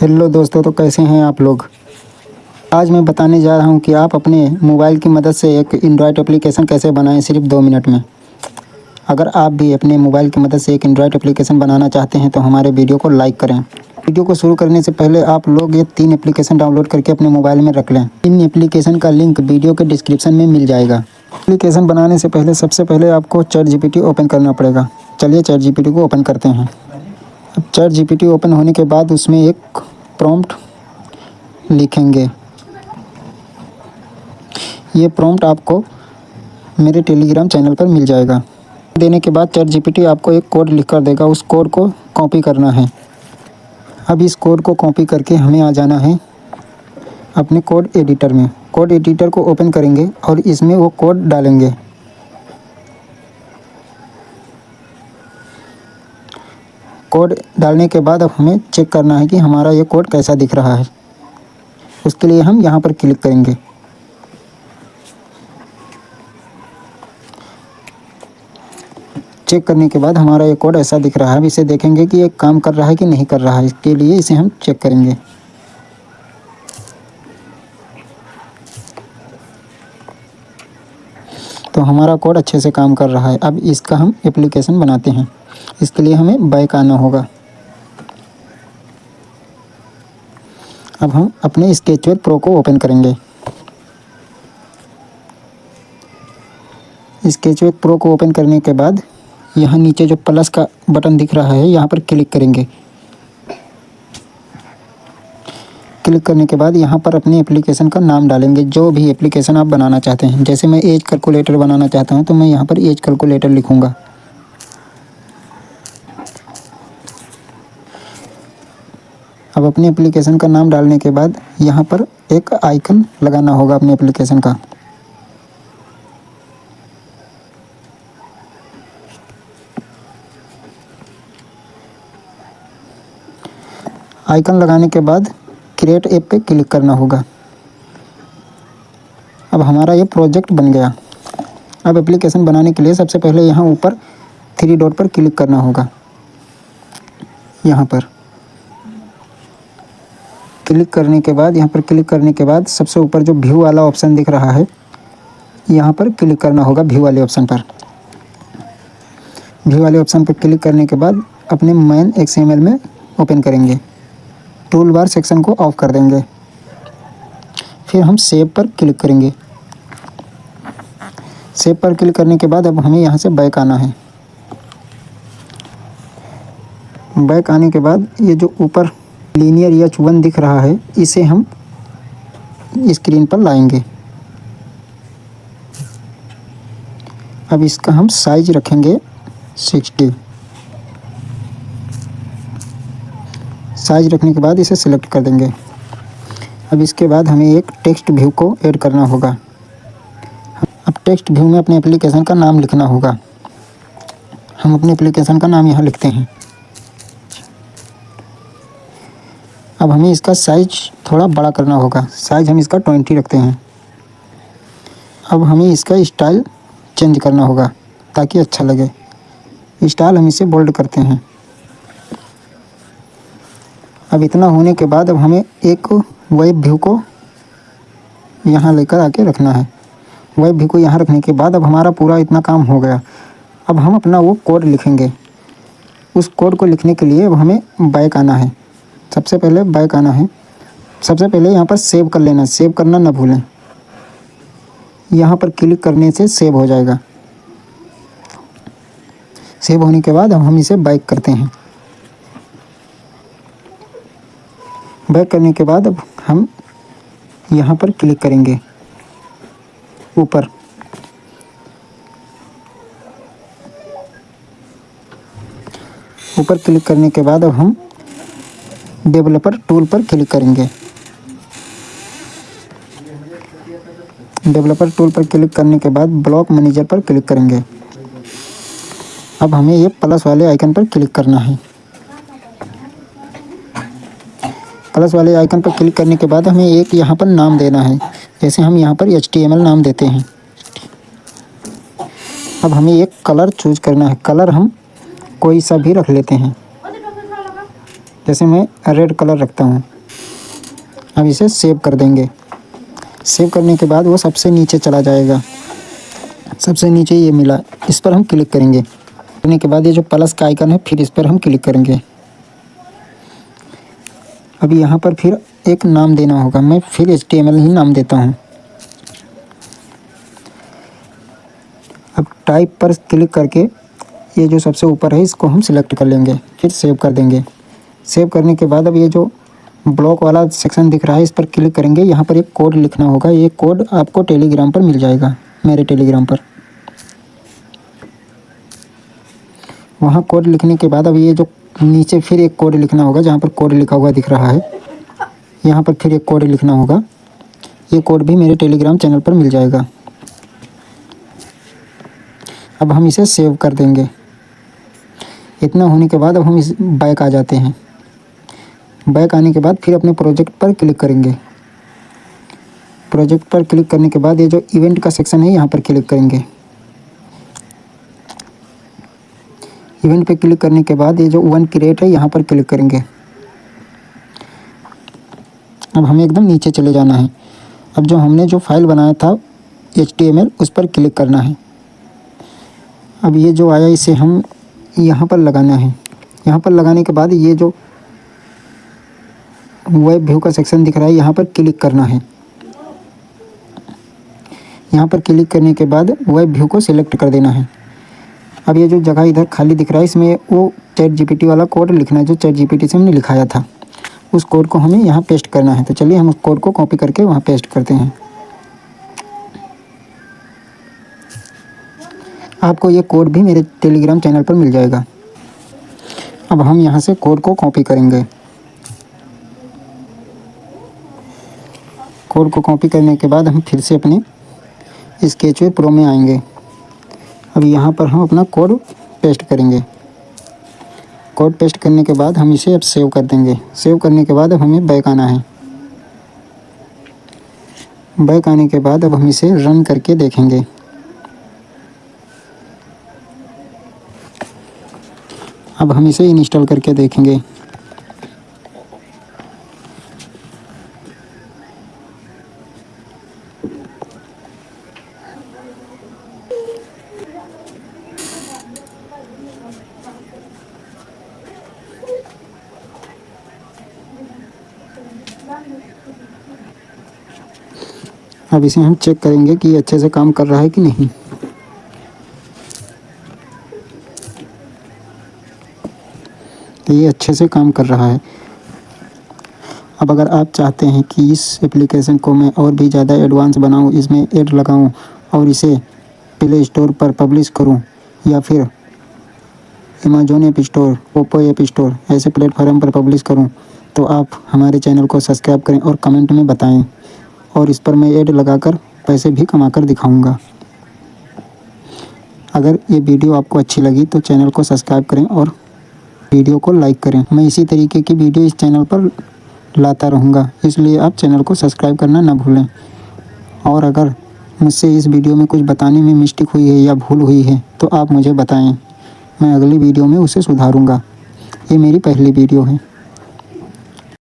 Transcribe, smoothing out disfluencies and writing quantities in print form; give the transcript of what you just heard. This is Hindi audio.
हेलो दोस्तों, तो कैसे हैं आप लोग। आज मैं बताने जा रहा हूं कि आप अपने मोबाइल की मदद से एक एंड्रॉयड एप्लीकेशन कैसे बनाएं सिर्फ 2 मिनट में। अगर आप भी अपने मोबाइल की मदद से एक एंड्रॉयड एप्लीकेशन बनाना चाहते हैं तो हमारे वीडियो को लाइक करें। वीडियो को शुरू करने से पहले आप लोग ये 3 एप्लीकेशन डाउनलोड करके अपने मोबाइल में रख लें। इन एप्लीकेशन का लिंक वीडियो के डिस्क्रिप्शन में मिल जाएगा। एप्लीकेशन बनाने से पहले सबसे पहले आपको चैट जीपीटी ओपन करना पड़ेगा। चलिए चैट जीपीटी को ओपन करते हैं। अब चैट जीपीटी ओपन होने के बाद उसमें एक प्रॉम्प्ट लिखेंगे। ये प्रॉम्प्ट आपको मेरे टेलीग्राम चैनल पर मिल जाएगा। देने के बाद चैट जीपीटी आपको एक कोड लिख कर देगा। उस कोड को कॉपी करना है। अब इस कोड को कॉपी करके हमें आ जाना है अपने कोड एडिटर में। कोड एडिटर को ओपन करेंगे और इसमें वो कोड डालेंगे। कोड डालने के बाद अब हमें चेक करना है कि हमारा ये कोड कैसा दिख रहा है। उसके लिए हम यहाँ पर क्लिक करेंगे। चेक करने के बाद हमारा ये कोड ऐसा दिख रहा है। अब इसे देखेंगे कि ये काम कर रहा है कि नहीं कर रहा है। इसके लिए इसे हम चेक करेंगे। तो हमारा कोड अच्छे से काम कर रहा है। अब इसका हम एप्लीकेशन बनाते हैं। इसके लिए हमें बैक आना होगा। अब हम अपने स्केचवेयर प्रो को ओपन करेंगे। स्केचवेयर प्रो को ओपन करने के बाद यहाँ नीचे जो प्लस का बटन दिख रहा है यहाँ पर क्लिक करेंगे। क्लिक करने के बाद यहाँ पर अपने एप्लीकेशन का नाम डालेंगे, जो भी एप्लीकेशन आप बनाना चाहते हैं। जैसे मैं एज कैलकुलेटर बनाना चाहता हूँ तो मैं यहाँ पर एज कैलकुलेटर लिखूँगा। अब अपने एप्लीकेशन का नाम डालने के बाद यहाँ पर एक आइकन लगाना होगा अपने एप्लीकेशन का। आइकन लगाने के बाद क्रिएट ऐप पे क्लिक करना होगा। अब हमारा ये प्रोजेक्ट बन गया। अब एप्लीकेशन बनाने के लिए सबसे पहले यहाँ ऊपर 3 डॉट पर क्लिक करना होगा। यहाँ पर क्लिक करने के बाद सबसे ऊपर जो व्यू वाला ऑप्शन दिख रहा है यहाँ पर क्लिक करना होगा। व्यू वाले ऑप्शन पर क्लिक करने के बाद अपने मेन XML में ओपन करेंगे। टूल बार सेक्शन को ऑफ कर देंगे। फिर हम सेव पर क्लिक करेंगे। सेव पर क्लिक करने के बाद अब हमें यहाँ से बैक आना है। बैक आने के बाद ये जो ऊपर लीनियर H1 दिख रहा है इसे हम स्क्रीन पर लाएंगे। अब इसका हम साइज रखेंगे 60। साइज रखने के बाद इसे सिलेक्ट कर देंगे। अब इसके बाद हमें एक टेक्स्ट व्यू को ऐड करना होगा। अब टेक्स्ट व्यू में अपने एप्लीकेशन का नाम लिखना होगा। हम अपने एप्लीकेशन का नाम यहाँ लिखते हैं। अब हमें इसका साइज थोड़ा बड़ा करना होगा। साइज हम इसका 20 रखते हैं। अब हमें इसका स्टाइल चेंज करना होगा ताकि अच्छा लगे। स्टाइल हम इसे बोल्ड करते हैं। अब इतना होने के बाद अब हमें एक वेब व्यू को यहाँ लेकर आके रखना है। वेब व्यू को यहाँ रखने के बाद अब हमारा पूरा इतना काम हो गया। अब हम अपना वो कोड लिखेंगे। उस कोड को लिखने के लिए अब हमें बैक आना है। सबसे पहले यहाँ पर सेव कर लेना। सेव करना ना भूलें। यहाँ पर क्लिक करने से सेव हो जाएगा। सेव होने के बाद अब हम इसे बैक करते हैं। बैक करने के बाद अब हम यहाँ पर क्लिक करेंगे ऊपर। क्लिक करने के बाद अब हम डेवलपर टूल पर क्लिक करेंगे। डेवलपर टूल पर क्लिक करने के बाद ब्लॉक मैनेजर पर क्लिक करेंगे। अब हमें ये प्लस वाले आइकन पर क्लिक करना है। प्लस वाले आइकन पर क्लिक करने के बाद हमें एक यहाँ पर नाम देना है। जैसे हम यहाँ पर HTML नाम देते हैं। अब हमें एक कलर चूज करना है। कलर हम कोई सा भी रख लेते हैं। जैसे मैं रेड कलर रखता हूँ। अब इसे सेव कर देंगे। सेव करने के बाद वो सबसे नीचे चला जाएगा। सबसे नीचे ये मिला, इस पर हम क्लिक करेंगे। करने के बाद ये जो प्लस का आइकन है, फिर इस पर हम क्लिक करेंगे। अब यहाँ पर फिर एक नाम देना होगा। मैं फिर HTML ही नाम देता हूँ। अब टाइप पर क्लिक करके ये जो सबसे ऊपर है इसको हम सिलेक्ट कर लेंगे, फिर सेव कर देंगे। सेव करने के बाद अब ये जो ब्लॉक वाला सेक्शन दिख रहा है इस पर क्लिक करेंगे। यहाँ पर एक कोड लिखना होगा। ये कोड आपको टेलीग्राम पर मिल जाएगा, मेरे टेलीग्राम पर। वहाँ कोड लिखने के बाद अब ये जो नीचे फिर एक कोड लिखना होगा, जहाँ पर कोड लिखा हुआ दिख रहा है यहाँ पर फिर एक कोड लिखना होगा। ये कोड भी मेरे टेलीग्राम चैनल पर मिल जाएगा। अब हम इसे सेव कर देंगे। इतना होने के बाद अब हम इस बैक आ जाते हैं। बैक आने के बाद फिर अपने प्रोजेक्ट पर क्लिक करेंगे। प्रोजेक्ट पर क्लिक करने के बाद ये जो इवेंट का सेक्शन है यहाँ पर क्लिक करेंगे। इवेंट पे क्लिक करने के बाद ये जो वन क्रिएट है यहाँ पर क्लिक करेंगे। अब हमें एकदम नीचे चले जाना है। अब जो हमने जो फाइल बनाया था HTML, उस पर क्लिक करना है। अब ये जो आया इसे हम यहाँ पर लगाना है। यहाँ पर लगाने के बाद ये जो वेब व्यू का सेक्शन दिख रहा है यहाँ पर क्लिक करना है। यहाँ पर क्लिक करने के बाद वेब व्यू को सिलेक्ट कर देना है। अब ये जो जगह इधर खाली दिख रहा है इसमें वो ChatGPT वाला कोड लिखना है जो ChatGPT से हमने लिखाया था। उस कोड को हमें यहाँ पेस्ट करना है। तो चलिए हम उस कोड को कॉपी करके वहाँ पेस्ट करते हैं। आपको ये कोड भी मेरे टेलीग्राम चैनल पर मिल जाएगा। अब हम यहाँ से कोड को कॉपी करेंगे। कोड को कॉपी करने के बाद हम फिर से अपने स्केचवे प्रो में आएंगे। अब यहाँ पर हम अपना कोड पेस्ट करेंगे। कोड पेस्ट करने के बाद हम इसे अब सेव कर देंगे। सेव करने के बाद अब हमें बैक आना है। बैक आने के बाद अब हम इसे रन करके देखेंगे। अब हम इसे इंस्टॉल करके देखेंगे। अब इसे हम चेक करेंगे कि ये अच्छे से काम कर रहा है कि नहीं। तो ये अच्छे से काम कर रहा है। अब अगर आप चाहते हैं कि इस एप्लीकेशन को मैं और भी ज़्यादा एडवांस बनाऊं, इसमें ऐड लगाऊं और इसे प्ले स्टोर पर पब्लिश करूं या फिर Amazon app store, Oppo app store ऐसे प्लेटफॉर्म पर पब्लिश करूं, तो आप हमारे चैनल को सब्सक्राइब करें और कमेंट में बताएं, और इस पर मैं ऐड लगाकर पैसे भी कमाकर दिखाऊंगा। अगर ये वीडियो आपको अच्छी लगी तो चैनल को सब्सक्राइब करें और वीडियो को लाइक करें। मैं इसी तरीके की वीडियो इस चैनल पर लाता रहूँगा, इसलिए आप चैनल को सब्सक्राइब करना ना भूलें। और अगर मुझसे इस वीडियो में कुछ बताने में मिस्टेक हुई है या भूल हुई है तो आप मुझे बताएं, मैं अगली वीडियो में उसे सुधारूँगा। ये मेरी पहली वीडियो है।